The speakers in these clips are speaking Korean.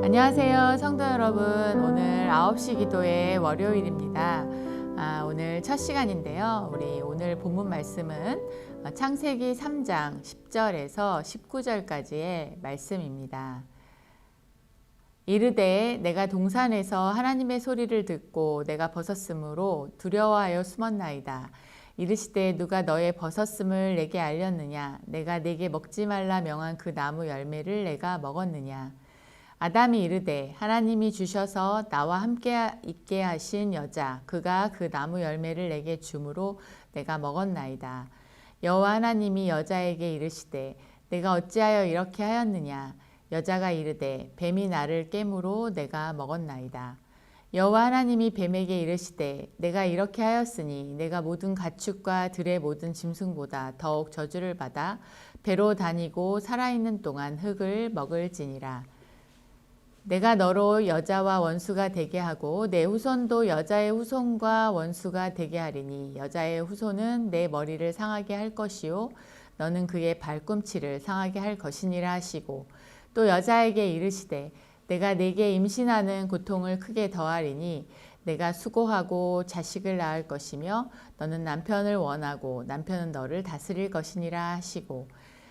안녕하세요, 성도 여러분. 오늘 9시 기도의 월요일입니다. 오늘 첫 시간인데요. 우리 오늘 본문 말씀은 창세기 3장 10절에서 19절까지의 말씀입니다. 이르되 내가 동산에서 하나님의 소리를 듣고 내가 벗었으므로 두려워하여 숨었나이다. 이르시되 누가 너의 벗었음을 내게 알렸느냐? 내가 내게 먹지 말라 명한 그 나무 열매를 내가 먹었느냐? 아담이 이르되 하나님이 주셔서 나와 함께 있게 하신 여자 그가 그 나무 열매를 내게 주므로 내가 먹었나이다. 여호와 하나님이 여자에게 이르시되 내가 어찌하여 이렇게 하였느냐? 여자가 이르되 뱀이 나를 깨므로 내가 먹었나이다. 여호와 하나님이 뱀에게 이르시되 내가 이렇게 하였으니 내가 모든 가축과 들의 모든 짐승보다 더욱 저주를 받아 배로 다니고 살아있는 동안 흙을 먹을지니라. 내가 너로 여자와 원수가 되게 하고 내 후손도 여자의 후손과 원수가 되게 하리니 여자의 후손은 내 머리를 상하게 할 것이요 너는 그의 발꿈치를 상하게 할 것이니라 하시고 또 여자에게 이르시되 내가 네게 임신하는 고통을 크게 더하리니 내가 수고하고 자식을 낳을 것이며 너는 남편을 원하고 남편은 너를 다스릴 것이니라 하시고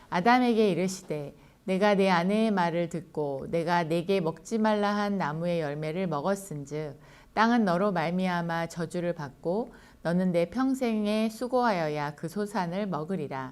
아담에게 이르시되 내가 내 아내의 말을 듣고 내가 네게 먹지 말라 한 나무의 열매를 먹었은즉 땅은 너로 말미암아 저주를 받고 너는 내 평생에 수고하여야 그 소산을 먹으리라.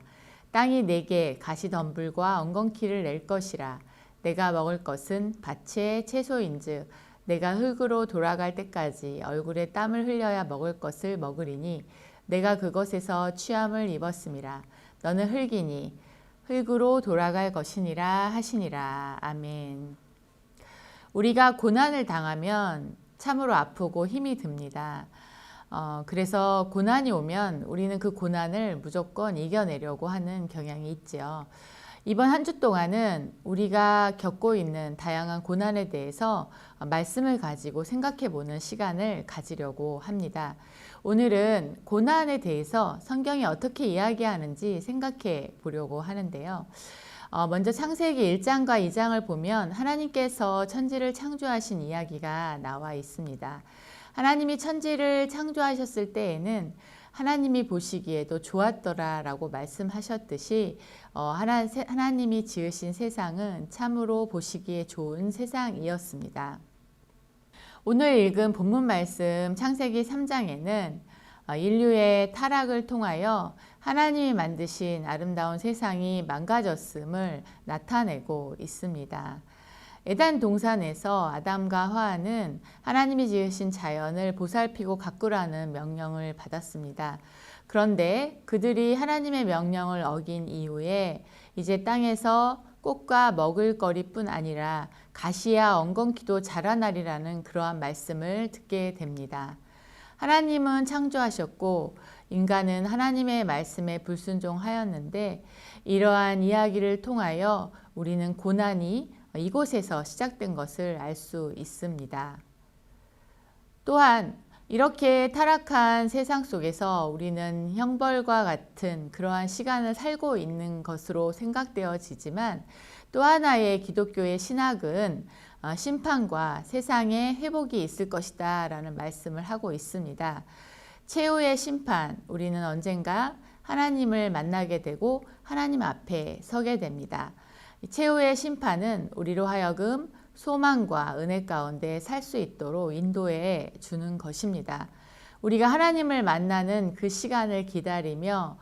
땅이 네게 가시덤불과 엉겅퀴를 낼 것이라. 내가 먹을 것은 밭의 채소인즉 내가 흙으로 돌아갈 때까지 얼굴에 땀을 흘려야 먹을 것을 먹으리니 내가 그것에서 취함을 입었음이라. 너는 흙이니 흙으로 돌아갈 것이니라 하시니라. 아멘. 우리가 고난을 당하면 참으로 아프고 힘이 듭니다. 그래서 고난이 오면 우리는 그 고난을 무조건 이겨내려고 하는 경향이 있지요. 이번 한 주 동안은 우리가 겪고 있는 다양한 고난에 대해서 말씀을 가지고 생각해 보는 시간을 가지려고 합니다. 오늘은 고난에 대해서 성경이 어떻게 이야기하는지 생각해 보려고 하는데요. 먼저 창세기 1장과 2장을 보면 하나님께서 천지를 창조하신 이야기가 나와 있습니다. 하나님이 천지를 창조하셨을 때에는 하나님이 보시기에도 좋았더라 라고 말씀하셨듯이 하나님이 지으신 세상은 참으로 보시기에 좋은 세상이었습니다. 오늘 읽은 본문 말씀 창세기 3장에는 인류의 타락을 통하여 하나님이 만드신 아름다운 세상이 망가졌음을 나타내고 있습니다. 에덴 동산에서 아담과 하와는 하나님이 지으신 자연을 보살피고 가꾸라는 명령을 받았습니다. 그런데 그들이 하나님의 명령을 어긴 이후에 이제 땅에서 꽃과 먹을거리뿐 아니라 가시야 엉겅퀴도 자라나리라는 그러한 말씀을 듣게 됩니다. 하나님은 창조하셨고 인간은 하나님의 말씀에 불순종하였는데 이러한 이야기를 통하여 우리는 고난이 이곳에서 시작된 것을 알 수 있습니다. 또한 이렇게 타락한 세상 속에서 우리는 형벌과 같은 그러한 시간을 살고 있는 것으로 생각되어지지만 또 하나의 기독교의 신학은 심판과 세상에 회복이 있을 것이다 라는 말씀을 하고 있습니다. 최후의 심판, 우리는 언젠가 하나님을 만나게 되고 하나님 앞에 서게 됩니다. 최후의 심판은 우리로 하여금 소망과 은혜 가운데 살 수 있도록 인도해 주는 것입니다. 우리가 하나님을 만나는 그 시간을 기다리며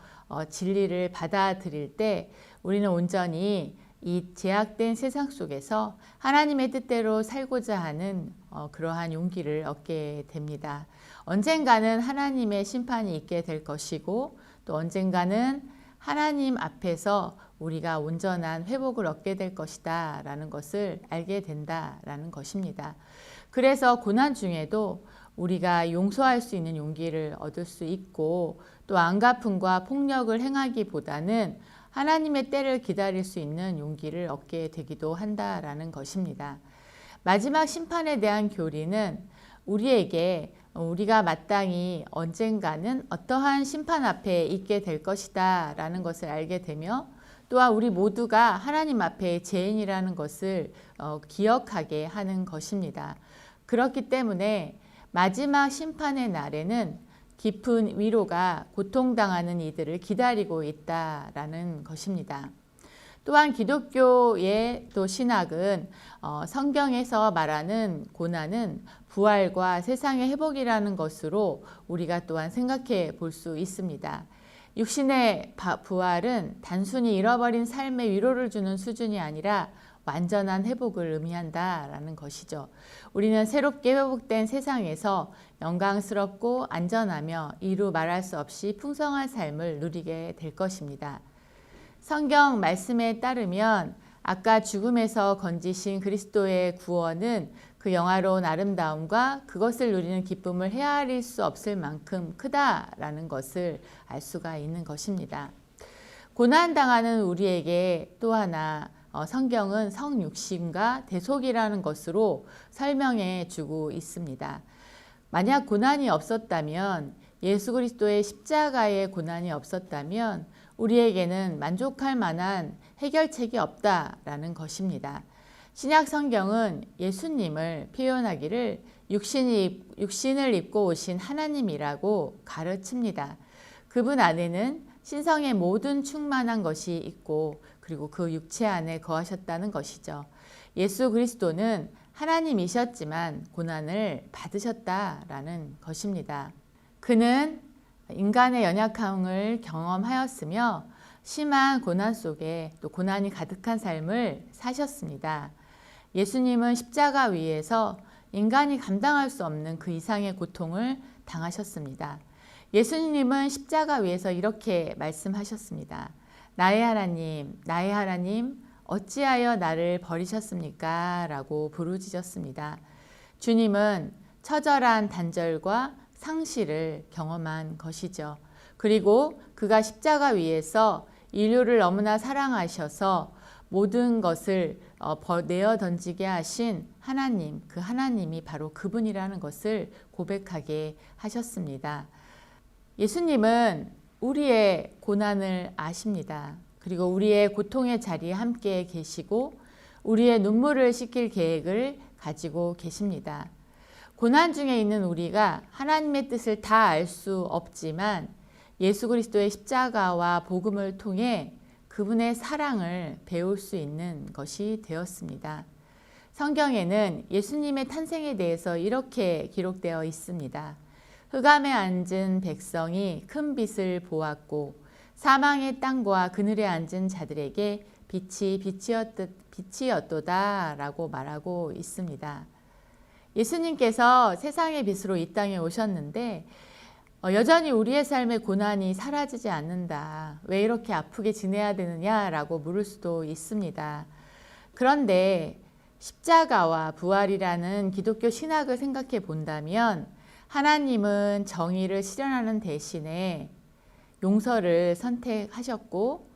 진리를 받아들일 때 우리는 온전히 이 제약된 세상 속에서 하나님의 뜻대로 살고자 하는 그러한 용기를 얻게 됩니다. 언젠가는 하나님의 심판이 있게 될 것이고 또 언젠가는 하나님 앞에서 우리가 온전한 회복을 얻게 될 것이다 라는 것을 알게 된다라는 것입니다. 그래서 고난 중에도 우리가 용서할 수 있는 용기를 얻을 수 있고 또 안갚음과 폭력을 행하기보다는 하나님의 때를 기다릴 수 있는 용기를 얻게 되기도 한다라는 것입니다. 마지막 심판에 대한 교리는 우리에게 우리가 마땅히 언젠가는 어떠한 심판 앞에 있게 될 것이다 라는 것을 알게 되며 또한 우리 모두가 하나님 앞에 죄인이라는 것을 기억하게 하는 것입니다. 그렇기 때문에 마지막 심판의 날에는 깊은 위로가 고통당하는 이들을 기다리고 있다라는 것입니다. 또한 기독교의 또 신학은 성경에서 말하는 고난은 부활과 세상의 회복이라는 것으로 우리가 또한 생각해 볼 수 있습니다. 육신의 부활은 단순히 잃어버린 삶의 위로를 주는 수준이 아니라 완전한 회복을 의미한다라는 것이죠. 우리는 새롭게 회복된 세상에서 영광스럽고 안전하며 이루 말할 수 없이 풍성한 삶을 누리게 될 것입니다. 성경 말씀에 따르면 아까 죽음에서 건지신 그리스도의 구원은 그 영화로운 아름다움과 그것을 누리는 기쁨을 헤아릴 수 없을 만큼 크다라는 것을 알 수가 있는 것입니다. 고난당하는 우리에게 또 하나 성경은 성육신과 대속이라는 것으로 설명해 주고 있습니다. 만약 고난이 없었다면, 예수 그리스도의 십자가의 고난이 없었다면 우리에게는 만족할 만한 해결책이 없다라는 것입니다. 신약 성경은 예수님을 표현하기를 육신을 입고 오신 하나님이라고 가르칩니다. 그분 안에는 신성의 모든 충만한 것이 있고 그리고 그 육체 안에 거하셨다는 것이죠. 예수 그리스도는 하나님이셨지만 고난을 받으셨다라는 것입니다. 그는 인간의 연약함을 경험하였으며 심한 고난 속에 또 고난이 가득한 삶을 사셨습니다. 예수님은 십자가 위에서 인간이 감당할 수 없는 그 이상의 고통을 당하셨습니다. 예수님은 십자가 위에서 이렇게 말씀하셨습니다. 나의 하나님, 어찌하여 나를 버리셨습니까? 라고 부르짖었습니다. 주님은 처절한 단절과 상실을 경험한 것이죠. 그리고 그가 십자가 위에서 인류를 너무나 사랑하셔서 모든 것을 내어 던지게 하신 하나님, 그 하나님이 바로 그분이라는 것을 고백하게 하셨습니다. 예수님은 우리의 고난을 아십니다. 그리고 우리의 고통의 자리에 함께 계시고 우리의 눈물을 씻길 계획을 가지고 계십니다. 고난 중에 있는 우리가 하나님의 뜻을 다 알 수 없지만 예수 그리스도의 십자가와 복음을 통해 그분의 사랑을 배울 수 있는 것이 되었습니다. 성경에는 예수님의 탄생에 대해서 이렇게 기록되어 있습니다. 흑암에 앉은 백성이 큰 빛을 보았고 사망의 땅과 그늘에 앉은 자들에게 빛이 빛이었도다 라고 말하고 있습니다. 예수님께서 세상의 빛으로 이 땅에 오셨는데 여전히 우리의 삶의 고난이 사라지지 않는다. 왜 이렇게 아프게 지내야 되느냐라고 물을 수도 있습니다. 그런데 십자가와 부활이라는 기독교 신학을 생각해 본다면 하나님은 정의를 실현하는 대신에 용서를 선택하셨고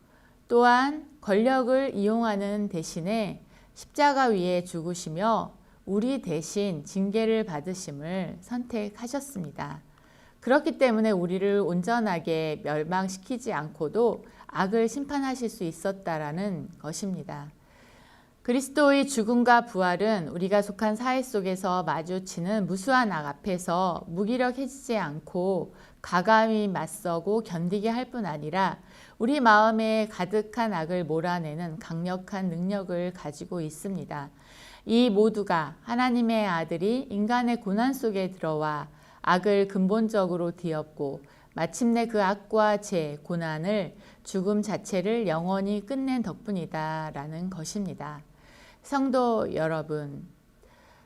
또한 권력을 이용하는 대신에 십자가 위에 죽으시며 우리 대신 징계를 받으심을 선택하셨습니다. 그렇기 때문에 우리를 온전하게 멸망시키지 않고도 악을 심판하실 수 있었다라는 것입니다. 그리스도의 죽음과 부활은 우리가 속한 사회 속에서 마주치는 무수한 악 앞에서 무기력해지지 않고 과감히 맞서고 견디게 할 뿐 아니라 우리 마음에 가득한 악을 몰아내는 강력한 능력을 가지고 있습니다. 이 모두가 하나님의 아들이 인간의 고난 속에 들어와 악을 근본적으로 뒤엎고 마침내 그 악과 죄, 고난을 죽음 자체를 영원히 끝낸 덕분이다라는 것입니다. 성도 여러분,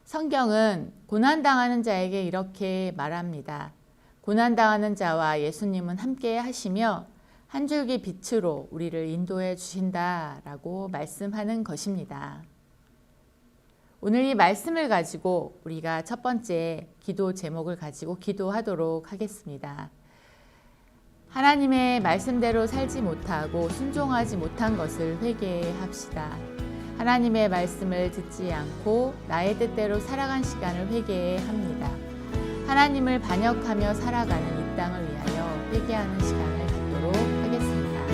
성경은 고난당하는 자에게 이렇게 말합니다. 고난당하는 자와 예수님은 함께 하시며 한 줄기 빛으로 우리를 인도해 주신다라고 말씀하는 것입니다. 오늘 이 말씀을 가지고 우리가 첫 번째 기도 제목을 가지고 기도하도록 하겠습니다. 하나님의 말씀대로 살지 못하고 순종하지 못한 것을 회개합시다. 하나님의 말씀을 듣지 않고 나의 뜻대로 살아간 시간을 회개합니다. 하나님을 반역하며 살아가는 이 땅을 위하여 회개하는 시간을 갖도록 하겠습니다.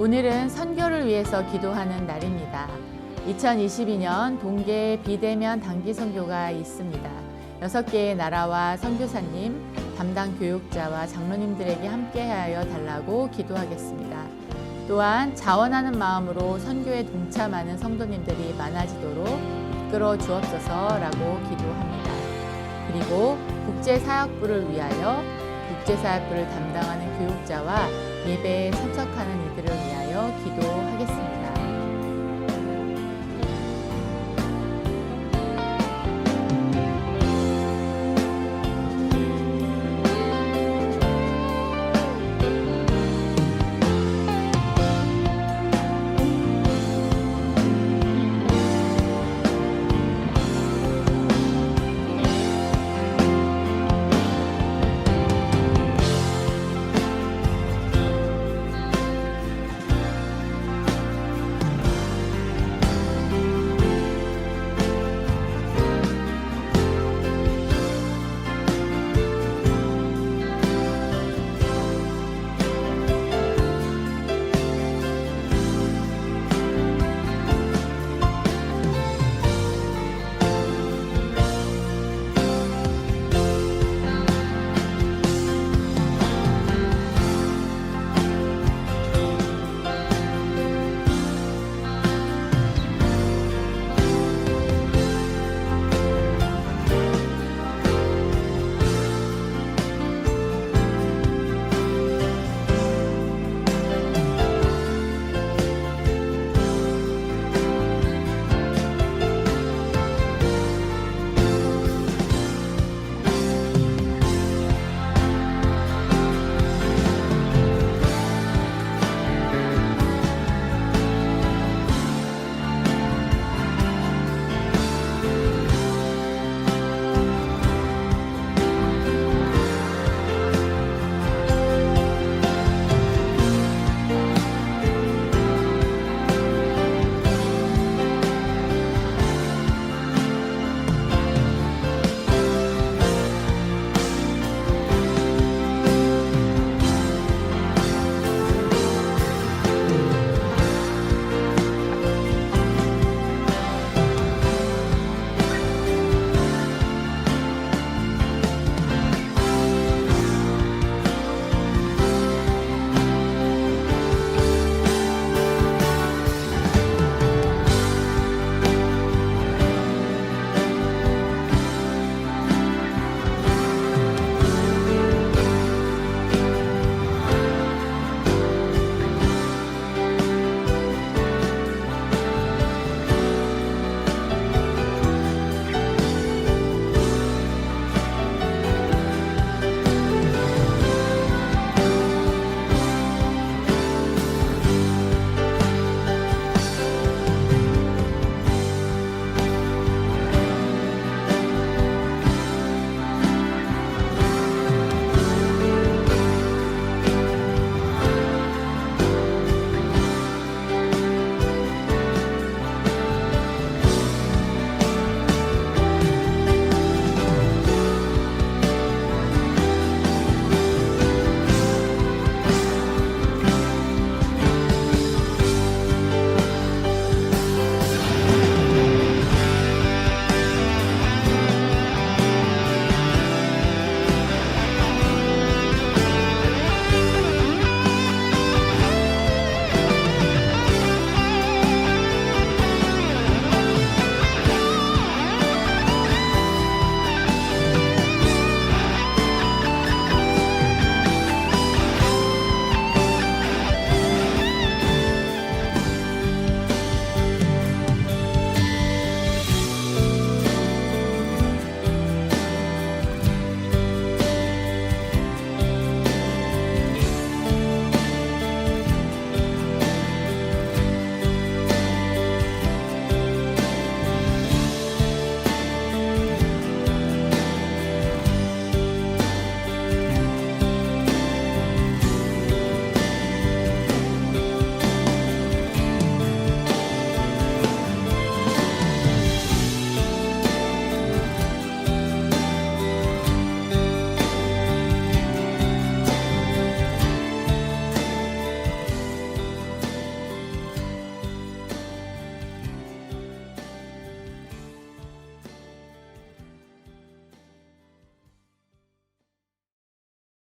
오늘은 선교를 위해서 기도하는 날입니다. 2022년 동계에 비대면 단기 선교가 있습니다. 6개의 나라와 선교사님, 담당 교육자와 장로님들에게 함께하여 달라고 기도하겠습니다. 또한 자원하는 마음으로 선교에 동참하는 성도님들이 많아지도록 이끌어 주옵소서라고 기도합니다. 그리고 국제사역부를 위하여 국제사역부를 담당하는 교육자와 예배에 참석하는 이들을 위하여 기도하겠습니다.